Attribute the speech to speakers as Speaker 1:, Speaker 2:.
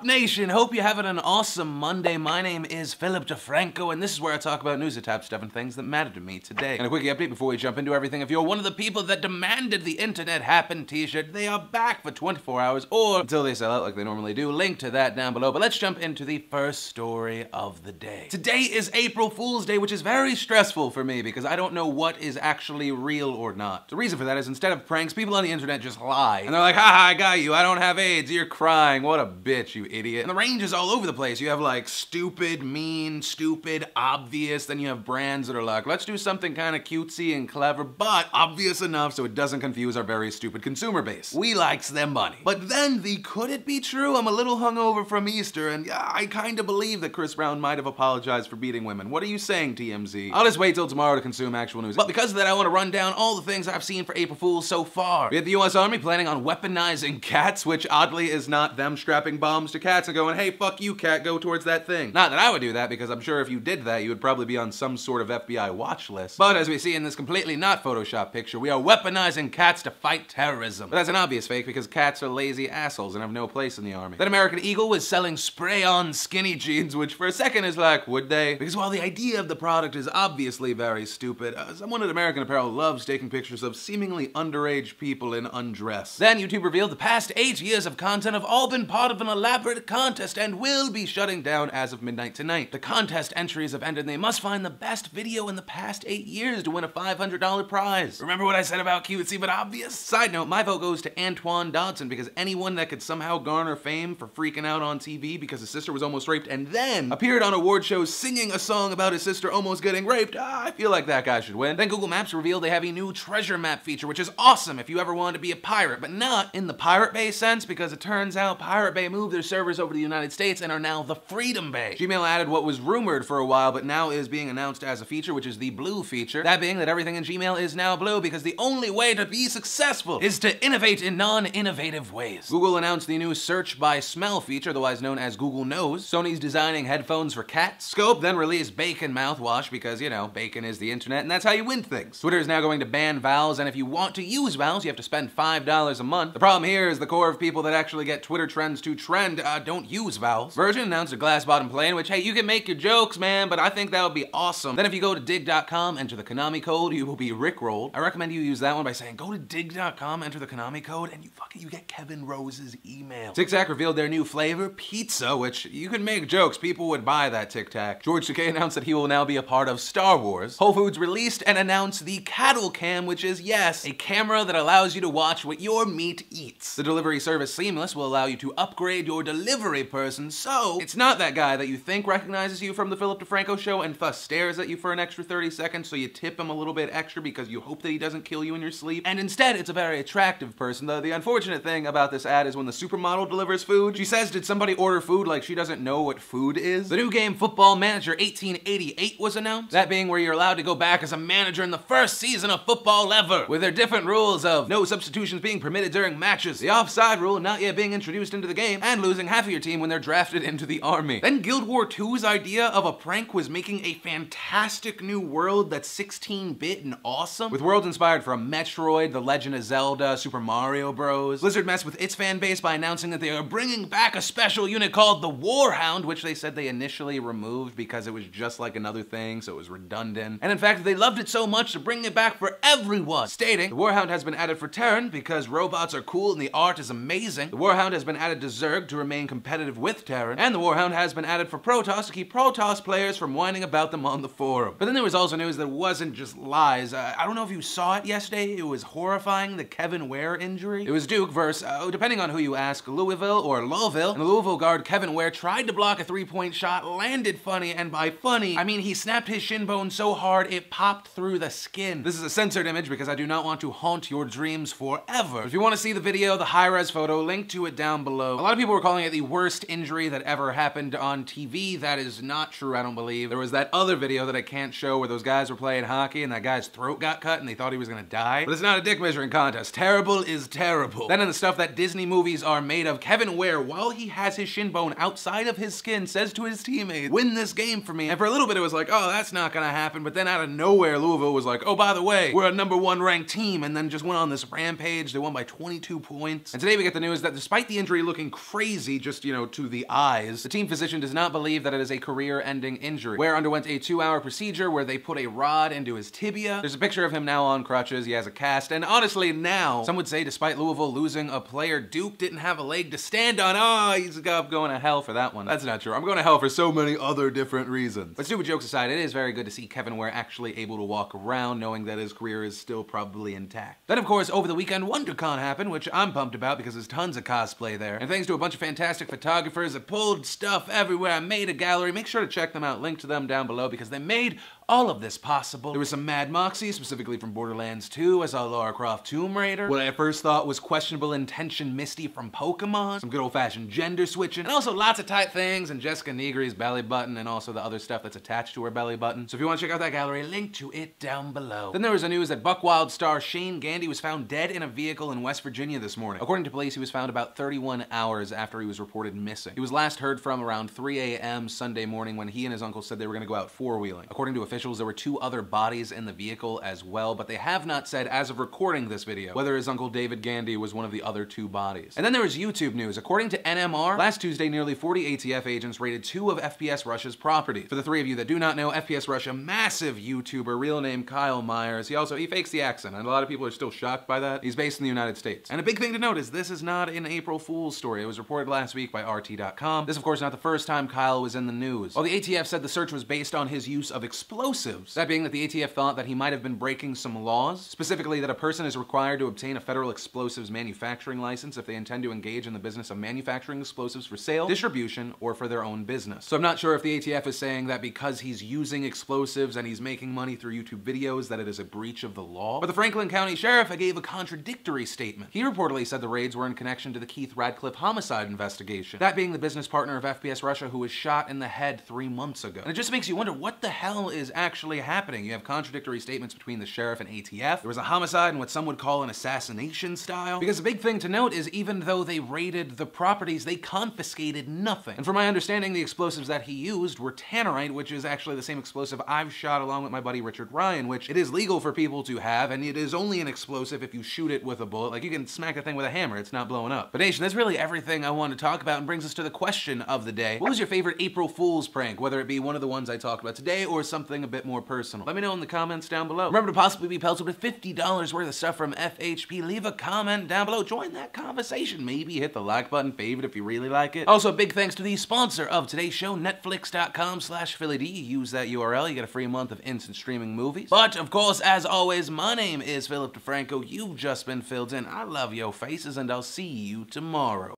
Speaker 1: up, nation? Hope you're having an awesome Monday. My name is Philip DeFranco, and this is where I talk about news, tap stuff, and things that matter to me today. And a quickie update before we jump into everything. If you're one of the people that demanded the internet happen t-shirt, they are back for 24 hours, or until they sell out like they normally do. Link to that down below. But let's jump into the first story of the day. Today is April Fool's Day, which is very stressful for me because I don't know what is actually real or not. The reason for that is instead of pranks, people on the internet just lie. And they're like, haha, I got you, I don't have AIDS, you're crying, what a bitch, you idiot. And the range is all over the place. You have like stupid, mean, stupid, obvious, then you have brands that are like, let's do something kind of cutesy and clever, but obvious enough so it doesn't confuse our very stupid consumer base. We likes them money. But then the could it be true? I'm a little hungover from Easter, and yeah, I kind of believe that Chris Brown might have apologized for beating women. What are you saying, TMZ? I'll just wait till tomorrow to consume actual news. But because of that, I want to run down all the things I've seen for April Fools so far. We have the US Army planning on weaponizing cats, which oddly is not them strapping bombs to cats and going, hey, fuck you, cat, go towards that thing. Not that I would do that, because I'm sure if you did that, you would probably be on some sort of FBI watch list. But as we see in this completely not Photoshop picture, we are weaponizing cats to fight terrorism. But that's an obvious fake because cats are lazy assholes and have no place in the army. That American Eagle was selling spray-on skinny jeans, which for a second is like, would they? Because while the idea of the product is obviously very stupid, someone at American Apparel loves taking pictures of seemingly underage people in undress. Then YouTube revealed the past 8 years of content have all been part of an elaborate contest and will be shutting down as of midnight tonight. The contest entries have ended and they must find the best video in the past 8 years to win a $500 prize. Remember what I said about cutesy but obvious? Side note, my vote goes to Antoine Dodson because anyone that could somehow garner fame for freaking out on TV because his sister was almost raped and then appeared on award shows singing a song about his sister almost getting raped, I feel like that guy should win. Then Google Maps revealed they have a new treasure map feature, which is awesome if you ever wanted to be a pirate, but not in the Pirate Bay sense because it turns out Pirate Bay moved their servers over to the United States and are now the Freedom Bay. Gmail added what was rumored for a while but now is being announced as a feature, which is the blue feature. That being that everything in Gmail is now blue because the only way to be successful is to innovate in non-innovative ways. Google announced the new search by smell feature, otherwise known as Google Knows. Sony's designing headphones for cats. Scope then released bacon mouthwash because, you know, bacon is the internet and that's how you win things. Twitter is now going to ban vowels, and if you want to use vowels, you have to spend $5 a month. The problem here is the core of people that actually get Twitter trends to trend don't use vowels. Virgin announced a glass bottom plane, which, hey, you can make your jokes, man, but I think that would be awesome. Then if you go to dig.com, enter the Konami code, you will be rickrolled. I recommend you use that one by saying, go to dig.com, enter the Konami code, and you get Kevin Rose's email. Tic Tac revealed their new flavor, pizza, which you can make jokes. People would buy that Tic Tac. George Takei announced that he will now be a part of Star Wars. Whole Foods released and announced the Cattle Cam, which is, yes, a camera that allows you to watch what your meat eats. The delivery service Seamless will allow you to upgrade your delivery person, so it's not that guy that you think recognizes you from the Philip DeFranco show and thus stares at you for an extra 30 seconds, so you tip him a little bit extra because you hope that he doesn't kill you in your sleep. And instead, it's a very attractive person. The unfortunate thing about this ad is when the supermodel delivers food, she says, did somebody order food like she doesn't know what food is? The new game Football Manager 1888 was announced, that being where you're allowed to go back as a manager in the first season of football ever, with their different rules of no substitutions being permitted during matches, the offside rule not yet being introduced into the game, and losing half of your team when they're drafted into the army. Then Guild War II's idea of a prank was making a fantastic new world that's 16-bit and awesome, with worlds inspired from Metroid, The Legend of Zelda, Super Mario Bros. Blizzard messed with its fan base by announcing that they are bringing back a special unit called the Warhound, which they said they initially removed because it was just like another thing, so it was redundant. And in fact, they loved it so much to bring it back for everyone, stating, the Warhound has been added for Terran because robots are cool and the art is amazing. The Warhound has been added to Zerg to remain competitive with Terran, and the Warhound has been added for Protoss to keep Protoss players from whining about them on the forum. But then there was also news that wasn't just lies. I don't know if you saw it yesterday, it was horrifying, the Kevin Ware injury. It was Duke versus, depending on who you ask, Louisville or Lowville, and the Louisville guard Kevin Ware tried to block a three-point shot, landed funny, and by funny, I mean he snapped his shin bone so hard it popped through the skin. This is a censored image because I do not want to haunt your dreams forever. But if you want to see the video, the high-res photo, link to it down below. A lot of people were calling it the worst injury that ever happened on TV. That is not true, I don't believe. There was that other video that I can't show where those guys were playing hockey and that guy's throat got cut and they thought he was gonna die. But it's not a dick measuring contest. Terrible is terrible. Then in the stuff that Disney movies are made of, Kevin Ware, while he has his shin bone outside of his skin, says to his teammates, win this game for me. And for a little bit it was like, oh, that's not gonna happen. But then out of nowhere, Louisville was like, oh, by the way, we're a #1 ranked team, and then just went on this rampage. They won by 22 points. And today we get the news that despite the injury looking crazy, crazy just, to the eyes. The team physician does not believe that it is a career-ending injury. Ware underwent a 2-hour procedure where they put a rod into his tibia. There's a picture of him now on crutches. He has a cast, and honestly now, some would say despite Louisville losing a player, Duke didn't have a leg to stand on. Oh, he's going to hell for that one. That's not true. I'm going to hell for so many other different reasons. But stupid jokes aside, it is very good to see Kevin Ware actually able to walk around knowing that his career is still probably intact. Then of course, over the weekend, WonderCon happened, which I'm pumped about because there's tons of cosplay there. And thanks to a bunch of fantastic photographers that pulled stuff everywhere, I made a gallery. Make sure to check them out. Link to them down below because they made all of this possible. There was some Mad Moxie, specifically from Borderlands 2. I saw Lara Croft Tomb Raider. What I at first thought was questionable intention Misty from Pokemon. Some good old-fashioned gender switching. And also lots of tight things and Jessica Negri's belly button and also the other stuff that's attached to her belly button. So if you want to check out that gallery, link to it down below. Then there was the news that Buckwild star Shane Gandy was found dead in a vehicle in West Virginia this morning. According to police, he was found about 31 hours after he was reported missing. He was last heard from around 3 a.m. Sunday morning when he and his uncle said they were going to go out four-wheeling. According to officials, there were 2 other bodies in the vehicle as well, but they have not said, as of recording this video, whether his uncle David Gandy was one of the other 2 bodies. And then there was YouTube news. According to NMR, last Tuesday, nearly 40 ATF agents raided 2 of FPS Russia's properties. For the 3 of you that do not know, FPS Russia, massive YouTuber, real name Kyle Myers. He fakes the accent, and a lot of people are still shocked by that. He's based in the United States. And a big thing to note is this is not an April Fool's story. It was reported last week by RT.com. This, of course, not the first time Kyle was in the news. While the ATF said the search was based on his use of explosives, that being that the ATF thought that he might have been breaking some laws, specifically that a person is required to obtain a federal explosives manufacturing license if they intend to engage in the business of manufacturing explosives for sale, distribution, or for their own business. So I'm not sure if the ATF is saying that because he's using explosives and he's making money through YouTube videos that it is a breach of the law. But the Franklin County Sheriff gave a contradictory statement. He reportedly said the raids were in connection to the Keith Radcliffe homicide investigation, that being the business partner of FPS Russia who was shot in the head 3 months ago. And it just makes you wonder what the hell is actually happening. You have contradictory statements between the sheriff and ATF. There was a homicide in what some would call an assassination style. Because the big thing to note is even though they raided the properties, they confiscated nothing. And from my understanding, the explosives that he used were tannerite, which is actually the same explosive I've shot along with my buddy Richard Ryan, which it is legal for people to have, and it is only an explosive if you shoot it with a bullet. Like, you can smack a thing with a hammer, it's not blowing up. But nation, that's really everything I wanted to talk about and brings us to the question of the day. What was your favorite April Fool's prank, whether it be one of the ones I talked about today or something a bit more personal? Let me know in the comments down below. Remember to possibly be pelted with $50 worth of stuff from FHP. Leave a comment down below. Join that conversation. Maybe hit the like button, favorite if you really like it. Also, big thanks to the sponsor of today's show, Netflix.com/PhillyD. You use that URL, you get a free month of instant streaming movies. But, of course, as always, my name is Philip DeFranco. You've just been filled in. I love your faces, and I'll see you tomorrow.